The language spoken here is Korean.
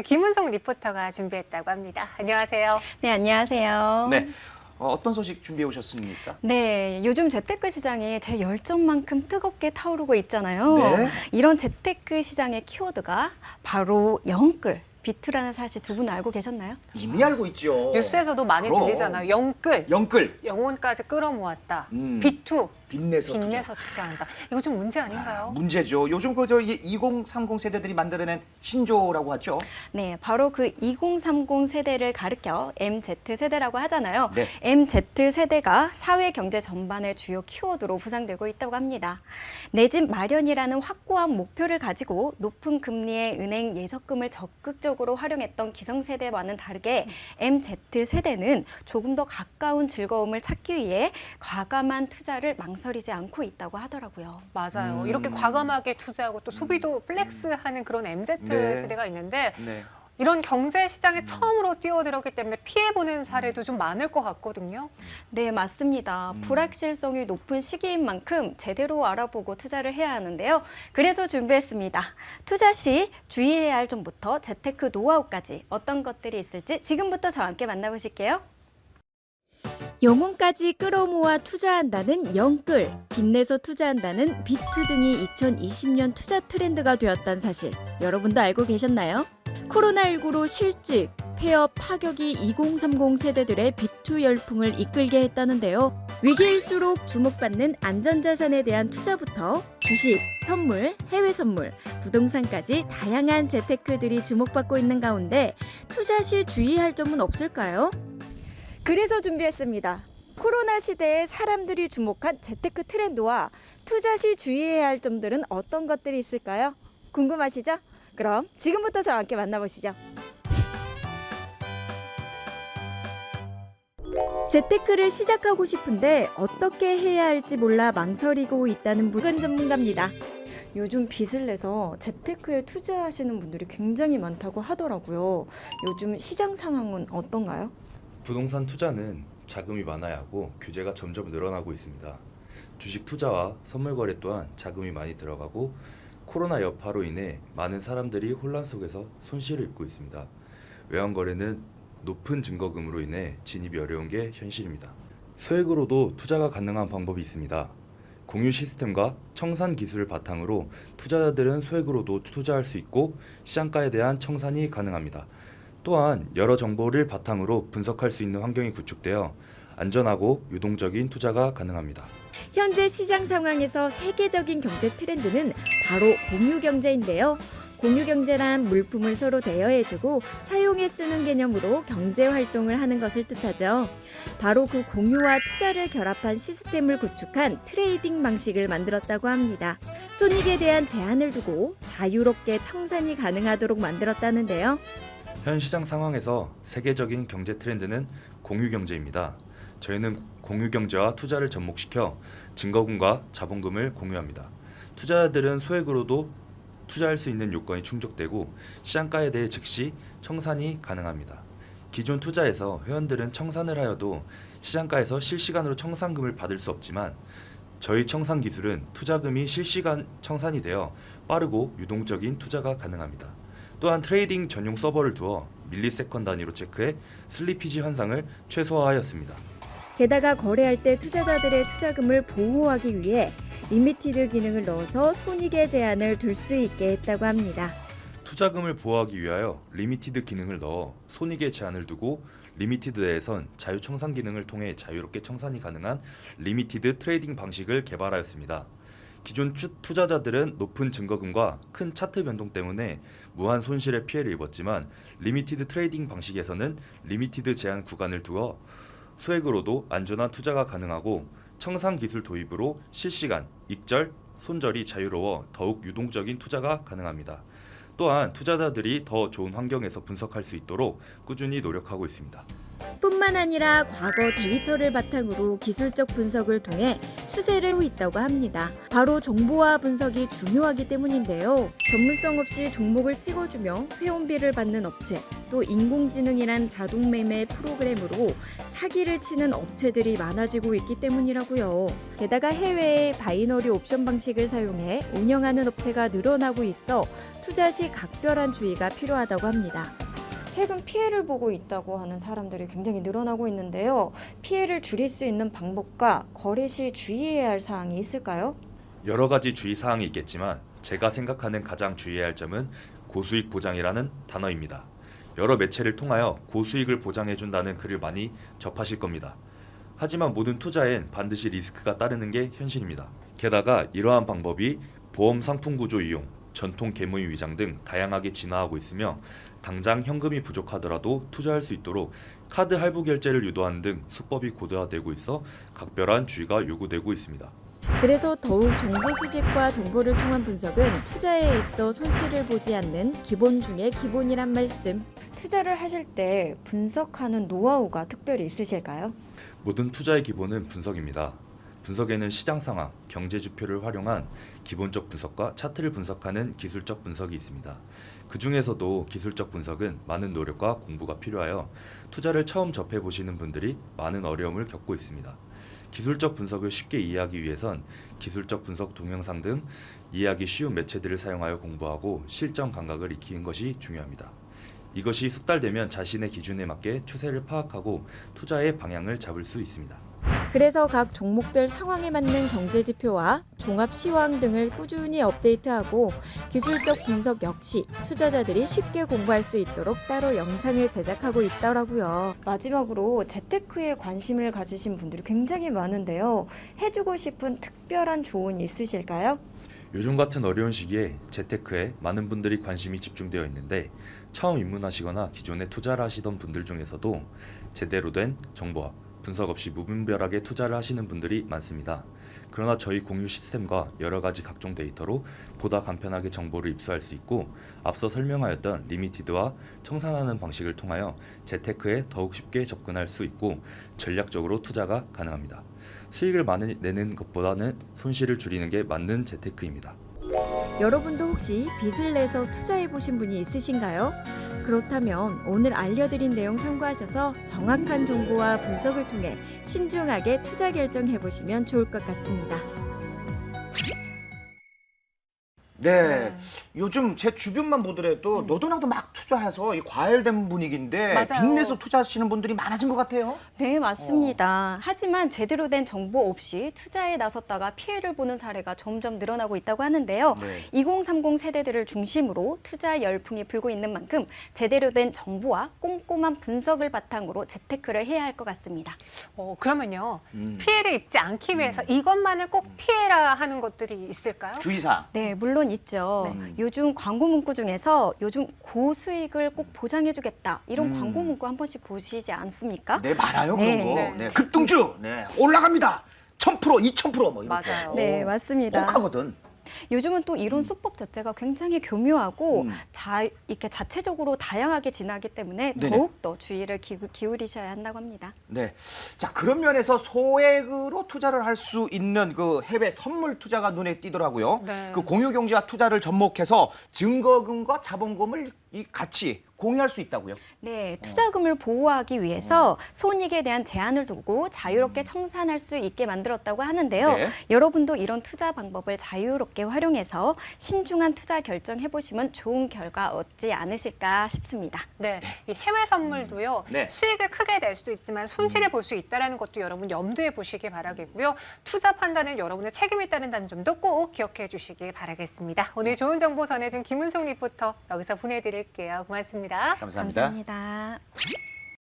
김은성 리포터가 준비했다고 합니다. 안녕하세요. 네, 안녕하세요. 네. 어떤 소식 준비해 오셨습니까? 네, 요즘 재테크 시장이 제 열정만큼 뜨겁게 타오르고 있잖아요. 네. 이런 재테크 시장의 키워드가 바로 영끌, 비투라는 사실 두 분 알고 계셨나요? 이미 알고 있죠. 뉴스에서도 많이 그럼. 들리잖아요. 영끌, 영끌, 영혼까지 끌어모았다. 음. 비투, 빚내서 투자. 빚내서 투자한다. 이거 좀 문제 아닌가요? 문제죠. 요즘 그 저 2030 세대들이 만들어낸 신조라고 하죠. 네, 바로 그 2030 세대를 가리켜 MZ 세대라고 하잖아요. 네. MZ 세대가 사회 경제 전반의 주요 키워드로 부상되고 있다고 합니다. 내 집 마련이라는 확고한 목표를 가지고 높은 금리의 은행 예적금을 적극적으로 활용했던 기성세대와는 다르게 MZ 세대는 조금 더 가까운 즐거움을 찾기 위해 과감한 투자를 망설이지 않고 있다고 하더라고요. 맞아요. 이렇게 과감하게 투자하고 또 소비도 플렉스하는 그런 MZ 네. 세대가 있는데 네. 이런 경제 시장에 처음으로 뛰어들었기 때문에 피해보는 사례도 좀 많을 것 같거든요. 네, 맞습니다. 불확실성이 높은 시기인 만큼 제대로 알아보고 투자를 해야 하는데요. 그래서 준비했습니다. 투자 시 주의해야 할 점부터 재테크 노하우까지 어떤 것들이 있을지 지금부터 저와 함께 만나보실게요. 영혼까지 끌어모아 투자한다는 영끌, 빚내서 투자한다는 비투 등이 2020년 투자 트렌드가 되었다는 사실 여러분도 알고 계셨나요? 코로나19로 실직, 폐업, 타격이 2030 세대들의 비투 열풍을 이끌게 했다는데요. 위기일수록 주목받는 안전자산에 대한 투자부터 주식, 선물, 해외 선물, 부동산까지 다양한 재테크들이 주목받고 있는 가운데 투자 시 주의할 점은 없을까요? 그래서 준비했습니다. 코로나 시대에 사람들이 주목한 재테크 트렌드와 투자 시 주의해야 할 점들은 어떤 것들이 있을까요? 궁금하시죠? 그럼 지금부터 저와 함께 만나보시죠. 재테크를 시작하고 싶은데 어떻게 해야 할지 몰라 망설이고 있다는 분 전문가입니다. 요즘 빚을 내서 재테크에 투자하시는 분들이 굉장히 많다고 하더라고요. 요즘 시장 상황은 어떤가요? 부동산 투자는 자금이 많아야 하고 규제가 점점 늘어나고 있습니다. 주식 투자와 선물 거래 또한 자금이 많이 들어가고 코로나 여파로 인해 많은 사람들이 혼란 속에서 손실을 입고 있습니다. 외환 거래는 높은 증거금으로 인해 진입이 어려운 게 현실입니다. 소액으로도 투자가 가능한 방법이 있습니다. 공유 시스템과 청산 기술을 바탕으로 투자자들은 소액으로도 투자할 수 있고 시장가에 대한 청산이 가능합니다. 또한 여러 정보를 바탕으로 분석할 수 있는 환경이 구축되어 안전하고 유동적인 투자가 가능합니다. 현재 시장 상황에서 세계적인 경제 트렌드는 바로 공유경제인데요. 공유경제란 물품을 서로 대여해주고 차용해 쓰는 개념으로 경제활동을 하는 것을 뜻하죠. 바로 그 공유와 투자를 결합한 시스템을 구축한 트레이딩 방식을 만들었다고 합니다. 손익에 대한 제한을 두고 자유롭게 청산이 가능하도록 만들었다는데요. 현 시장 상황에서 세계적인 경제 트렌드는 공유경제입니다. 저희는 공유경제와 투자를 접목시켜 증거금과 자본금을 공유합니다. 투자자들은 소액으로도 투자할 수 있는 요건이 충족되고 시장가에 대해 즉시 청산이 가능합니다. 기존 투자에서 회원들은 청산을 하여도 시장가에서 실시간으로 청산금을 받을 수 없지만 저희 청산 기술은 투자금이 실시간 청산이 되어 빠르고 유동적인 투자가 가능합니다. 또한 트레이딩 전용 서버를 두어 밀리세컨 단위로 체크해 슬리피지 현상을 최소화하였습니다. 게다가 거래할 때 투자자들의 투자금을 보호하기 위해 리미티드 기능을 넣어서 손익의 제한을 둘 수 있게 했다고 합니다. 투자금을 보호하기 위하여 리미티드 기능을 넣어 손익의 제한을 두고 리미티드 내에선 자유 청산 기능을 통해 자유롭게 청산이 가능한 리미티드 트레이딩 방식을 개발하였습니다. 기존 투자자들은 높은 증거금과 큰 차트 변동 때문에 무한 손실의 피해를 입었지만 리미티드 트레이딩 방식에서는 리미티드 제한 구간을 두어 소액으로도 안전한 투자가 가능하고 청산 기술 도입으로 실시간, 익절, 손절이 자유로워 더욱 유동적인 투자가 가능합니다. 또한 투자자들이 더 좋은 환경에서 분석할 수 있도록 꾸준히 노력하고 있습니다. 뿐만 아니라 과거 데이터를 바탕으로 기술적 분석을 통해 추세를 하고 있다고 합니다. 바로 정보화 분석이 중요하기 때문인데요. 전문성 없이 종목을 찍어주며 회원비를 받는 업체, 또 인공지능이란 자동 매매 프로그램으로 사기를 치는 업체들이 많아지고 있기 때문이라고요. 게다가 해외의 바이너리 옵션 방식을 사용해 운영하는 업체가 늘어나고 있어 투자 시 각별한 주의가 필요하다고 합니다. 최근 피해를 보고 있다고 하는 사람들이 굉장히 늘어나고 있는데요. 피해를 줄일 수 있는 방법과 거래 시 주의해야 할 사항이 있을까요? 여러 가지 주의 사항이 있겠지만 제가 생각하는 가장 주의해야 할 점은 고수익 보장이라는 단어입니다. 여러 매체를 통하여 고수익을 보장해준다는 글을 많이 접하실 겁니다. 하지만 모든 투자엔 반드시 리스크가 따르는 게 현실입니다. 게다가 이러한 방법이 보험 상품 구조 이용, 전통 계모임 위장 등 다양하게 진화하고 있으며 당장 현금이 부족하더라도 투자할 수 있도록 카드 할부 결제를 유도하는 등 수법이 고도화되고 있어 각별한 주의가 요구되고 있습니다. 그래서 더욱 정보 수집과 정보를 통한 분석은 투자에 있어 손실을 보지 않는 기본 중의 기본이란 말씀. 투자를 하실 때 분석하는 노하우가 특별히 있으실까요? 모든 투자의 기본은 분석입니다. 분석에는 시장 상황, 경제 지표를 활용한 기본적 분석과 차트를 분석하는 기술적 분석이 있습니다. 그 중에서도 기술적 분석은 많은 노력과 공부가 필요하여 투자를 처음 접해보시는 분들이 많은 어려움을 겪고 있습니다. 기술적 분석을 쉽게 이해하기 위해선 기술적 분석 동영상 등 이해하기 쉬운 매체들을 사용하여 공부하고 실전 감각을 익히는 것이 중요합니다. 이것이 숙달되면 자신의 기준에 맞게 추세를 파악하고 투자의 방향을 잡을 수 있습니다. 그래서 각 종목별 상황에 맞는 경제 지표와 종합 시황 등을 꾸준히 업데이트하고 기술적 분석 역시 투자자들이 쉽게 공부할 수 있도록 따로 영상을 제작하고 있더라고요. 마지막으로 재테크에 관심을 가지신 분들이 굉장히 많은데요. 해주고 싶은 특별한 조언이 있으실까요? 요즘 같은 어려운 시기에 재테크에 많은 분들이 관심이 집중되어 있는데 처음 입문하시거나 기존에 투자를 하시던 분들 중에서도 제대로 된 정보와 분석 없이 무분별하게 투자를 하시는 분들이 많습니다. 그러나 저희 공유 시스템과 여러 가지 각종 데이터로 보다 간편하게 정보를 입수할 수 있고 앞서 설명하였던 리미티드와 청산하는 방식을 통하여 재테크에 더욱 쉽게 접근할 수 있고 전략적으로 투자가 가능합니다. 수익을 많이 내는 것보다는 손실을 줄이는 게 맞는 재테크입니다. 여러분도 혹시 빚을 내서 투자해보신 분이 있으신가요? 그렇다면 오늘 알려드린 내용 참고하셔서 정확한 정보와 분석을 통해 신중하게 투자 결정해보시면 좋을 것 같습니다. 네. 요즘 제 주변만 보더라도 너도 나도 막 투자해서 이 과열된 분위기인데 맞아요. 빚내서 투자하시는 분들이 많아진 것 같아요. 네, 맞습니다. 하지만 제대로 된 정보 없이 투자에 나섰다가 피해를 보는 사례가 점점 늘어나고 있다고 하는데요. 네. 2030 세대들을 중심으로 투자 열풍이 불고 있는 만큼 제대로 된 정보와 꼼꼼한 분석을 바탕으로 재테크를 해야 할 것 같습니다. 그러면요. 음. 피해를 입지 않기 위해서 이것만을 꼭 피해라 하는 것들이 있을까요? 주의사항. 네, 물론 있죠. 네. 요즘 광고 문구 중에서 요즘 고수익을 꼭 보장해주겠다 이런 광고 문구 한 번씩 보시지 않습니까? 네, 많아요 네. 그런 거. 네. 네. 급등주. 네. 올라갑니다. 1000%, 2000% 뭐 이렇게. 맞아요. 네, 맞습니다. 꼭 하거든. 요즘은 또 이런 수법 자체가 굉장히 교묘하고 음. 이렇게 자체적으로 다양하게 진화하기 때문에 네네. 더욱더 주의를 기울이셔야 한다고 합니다. 네. 자, 그런 면에서 소액으로 투자를 할 수 있는 그 해외 선물 투자가 눈에 띄더라고요. 네. 그 공유 경제와 투자를 접목해서 증거금과 자본금을 같이 공유할 수 있다고요. 네, 투자금을 보호하기 위해서 손익에 대한 제한을 두고 자유롭게 청산할 수 있게 만들었다고 하는데요. 네. 여러분도 이런 투자 방법을 자유롭게 활용해서 신중한 투자 결정해보시면 좋은 결과 얻지 않으실까 싶습니다. 네, 이 해외 선물도요. 네. 수익을 크게 낼 수도 있지만 손실을 볼 수 있다는 것도 여러분 염두에 보시기 바라겠고요. 투자 판단은 여러분의 책임이 따른다는 점도 꼭 기억해 주시기 바라겠습니다. 오늘 좋은 정보 전해준 김은송 리포터 여기서 보내드릴게요. 고맙습니다. 감사합니다. 감사합니다.